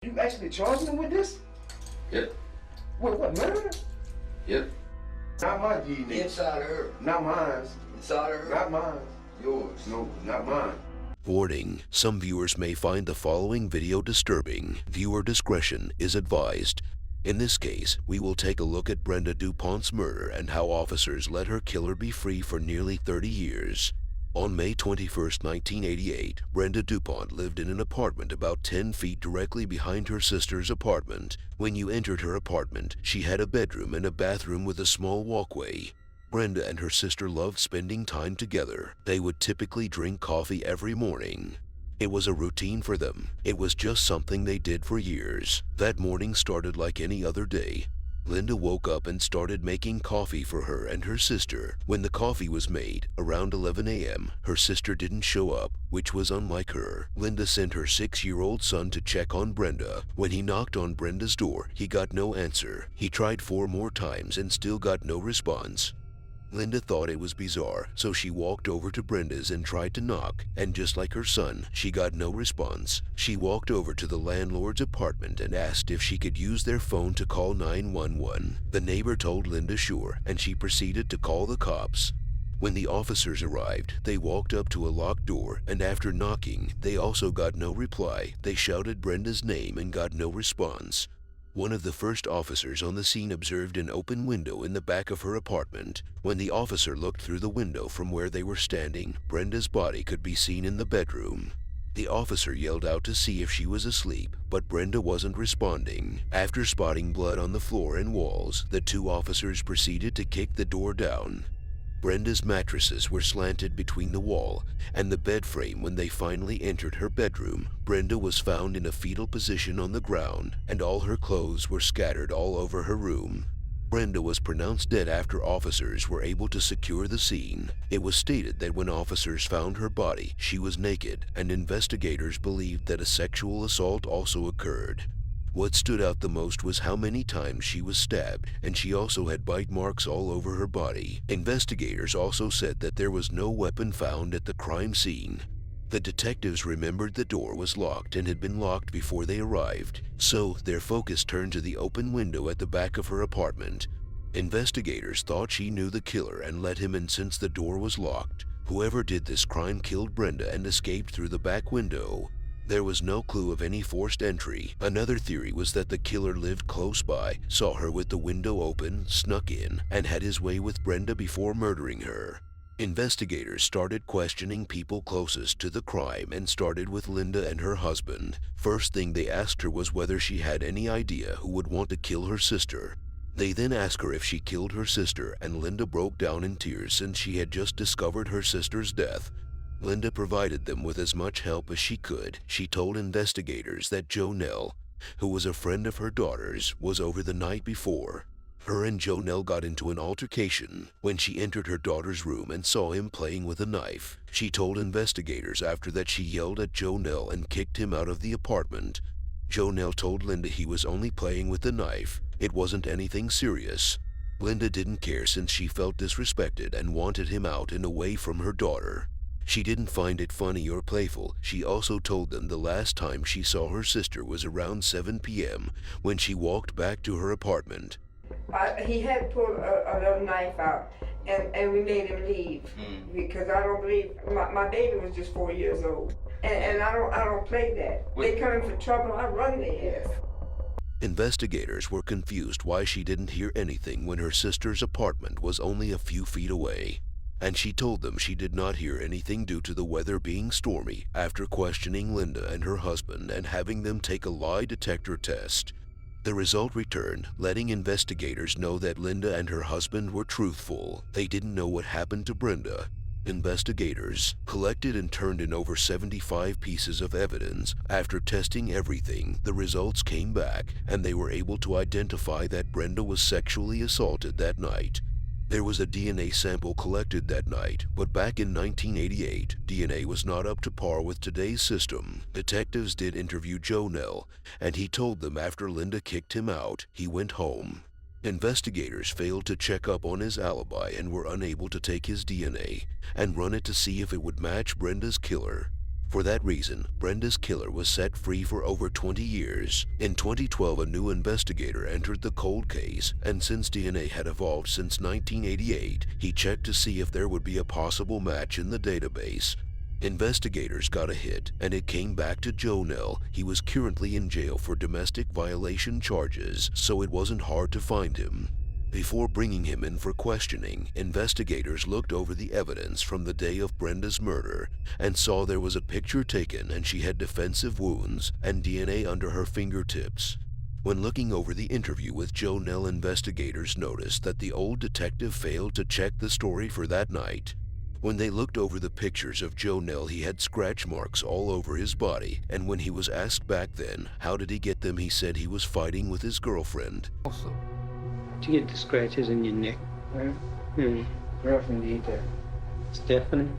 You actually charging him with this? Yep. What, murder? Yep. Not my DNA. Inside her. Not mine. Inside her. Not mine. Yours. No, not mine. Warning: some viewers may find the following video disturbing. Viewer discretion is advised. In this case, we will take a look at Brenda DuPont's murder and how officers let her killer be free for nearly 30 years. On May 21, 1988, Brenda DuPont lived in an apartment about 10 feet directly behind her sister's apartment. When you entered her apartment, she had a bedroom and a bathroom with a small walkway. Brenda and her sister loved spending time together. They would typically drink coffee every morning. It was a routine for them. It was just something they did for years. That morning started like any other day. Linda woke up and started making coffee for her and her sister. When the coffee was made, around 11 a.m., her sister didn't show up, which was unlike her. Linda sent her 6-year-old son to check on Brenda. When he knocked on Brenda's door, he got no answer. He tried 4 more times and still got no response. Linda thought it was bizarre, so she walked over to Brenda's and tried to knock, and just like her son, she got no response. She walked over to the landlord's apartment and asked if she could use their phone to call 911. The neighbor told Linda sure, and she proceeded to call the cops. When the officers arrived, they walked up to a locked door, and after knocking, they also got no reply. They shouted Brenda's name and got no response. One of the first officers on the scene observed an open window in the back of her apartment. When the officer looked through the window from where they were standing, Brenda's body could be seen in the bedroom. The officer yelled out to see if she was asleep, but Brenda wasn't responding. After spotting blood on the floor and walls, the 2 officers proceeded to kick the door down. Brenda's mattresses were slanted between the wall and the bed frame. When they finally entered her bedroom, Brenda was found in a fetal position on the ground, and all her clothes were scattered all over her room. Brenda was pronounced dead after officers were able to secure the scene. It was stated that when officers found her body, she was naked, and investigators believed that a sexual assault also occurred. What stood out the most was how many times she was stabbed, and she also had bite marks all over her body. Investigators also said that there was no weapon found at the crime scene. The detectives remembered the door was locked and had been locked before they arrived, so their focus turned to the open window at the back of her apartment. Investigators thought she knew the killer and let him in since the door was locked. Whoever did this crime killed Brenda and escaped through the back window. There was no clue of any forced entry. Another theory was that the killer lived close by, saw her with the window open, snuck in, and had his way with Brenda before murdering her. Investigators started questioning people closest to the crime and started with Linda and her husband. First thing they asked her was whether she had any idea who would want to kill her sister. They then asked her if she killed her sister, and Linda broke down in tears since she had just discovered her sister's death. Linda provided them with as much help as she could. She told investigators that Jonelle, who was a friend of her daughter's, was over the night before. Her and Jonelle got into an altercation when she entered her daughter's room and saw him playing with a knife. She told investigators after that she yelled at Jonelle and kicked him out of the apartment. Jonelle told Linda he was only playing with the knife. It wasn't anything serious. Linda didn't care since she felt disrespected and wanted him out and away from her daughter. She didn't find it funny or playful. She also told them the last time she saw her sister was around 7 p.m. when she walked back to her apartment. He had pulled a little knife out, and we made him leave because I don't believe my baby was just 4 years old, and I don't play that. They come in for trouble, I run their ass. Investigators were confused why she didn't hear anything when her sister's apartment was only a few feet away. And she told them she did not hear anything due to the weather being stormy. After questioning Linda and her husband and having them take a lie detector test, the result returned, letting investigators know that Linda and her husband were truthful. They didn't know what happened to Brenda. Investigators collected and turned in over 75 pieces of evidence. After testing everything, the results came back, and they were able to identify that Brenda was sexually assaulted that night. There was a DNA sample collected that night, but back in 1988, DNA was not up to par with today's system. Detectives did interview Jonelle, and he told them after Linda kicked him out, he went home. Investigators failed to check up on his alibi and were unable to take his DNA and run it to see if it would match Brenda's killer. For that reason, Brenda's killer was set free for over 20 years. In 2012, a new investigator entered the cold case, and since DNA had evolved since 1988, he checked to see if there would be a possible match in the database. Investigators got a hit, and it came back to Joe Nell. He was currently in jail for domestic violation charges, so it wasn't hard to find him. Before bringing him in for questioning, investigators looked over the evidence from the day of Brenda's murder and saw there was a picture taken and she had defensive wounds and DNA under her fingertips. When looking over the interview with Joe Nell, investigators noticed that the old detective failed to check the story for that night. When they looked over the pictures of Joe Nell, he had scratch marks all over his body, and when he was asked back then how did he get them, he said he was fighting with his girlfriend. Also, do you get the scratches in your neck? Girlfriend did that. Stephanie?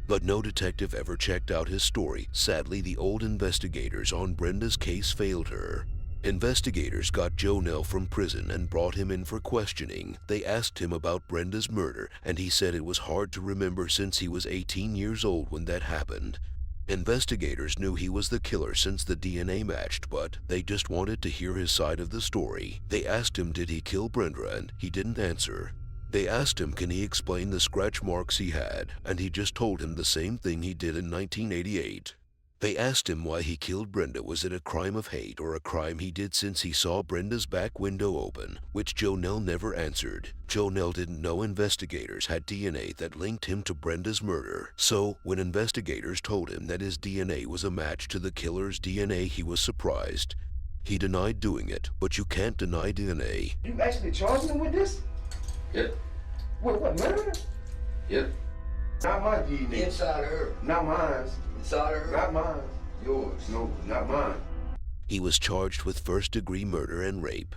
But no detective ever checked out his story. Sadly, the old investigators on Brenda's case failed her. Investigators got Joe Nell from prison and brought him in for questioning. They asked him about Brenda's murder, and he said it was hard to remember since he was 18 years old when that happened. Investigators knew he was the killer since the DNA matched, but they just wanted to hear his side of the story. They asked him did he kill Brenda, and he didn't answer. They asked him can he explain the scratch marks he had, and he just told him the same thing he did in 1988. They asked him why he killed Brenda. Was it a crime of hate or a crime he did since he saw Brenda's back window open, which Joe Nell never answered. Joe Nell didn't know investigators had DNA that linked him to Brenda's murder. So, when investigators told him that his DNA was a match to the killer's DNA, he was surprised. He denied doing it, but you can't deny DNA. You actually charged him with this? Yep. What, murder? Yep. Not my DNA. Inside of her. Not mine. Inside of her. Not mine. Yours. No, not mine. He was charged with first-degree murder and rape.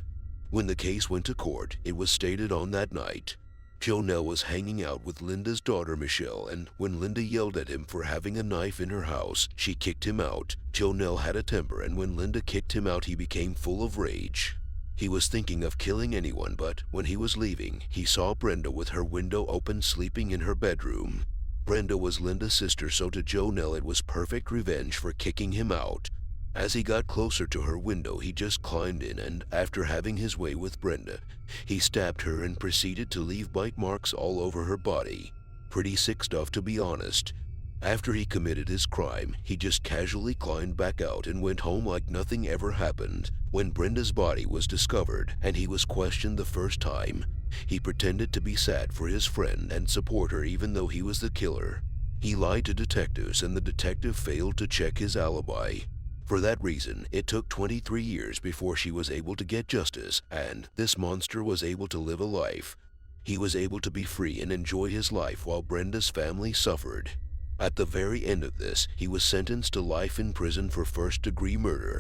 When the case went to court, it was stated on that night, Joe Nell was hanging out with Linda's daughter Michelle, and when Linda yelled at him for having a knife in her house, she kicked him out. Joe Nell had a temper, and when Linda kicked him out, he became full of rage. He was thinking of killing anyone, but when he was leaving, he saw Brenda with her window open sleeping in her bedroom. Brenda was Linda's sister, so to Joe Nell it was perfect revenge for kicking him out. As he got closer to her window, he just climbed in, and after having his way with Brenda, he stabbed her and proceeded to leave bite marks all over her body. Pretty sick stuff, to be honest. After he committed his crime, he just casually climbed back out and went home like nothing ever happened. When Brenda's body was discovered and he was questioned the first time, he pretended to be sad for his friend and support her even though he was the killer. He lied to detectives, and the detective failed to check his alibi. For that reason, it took 23 years before she was able to get justice, and this monster was able to live a life. He was able to be free and enjoy his life while Brenda's family suffered. At the very end of this, he was sentenced to life in prison for first-degree murder.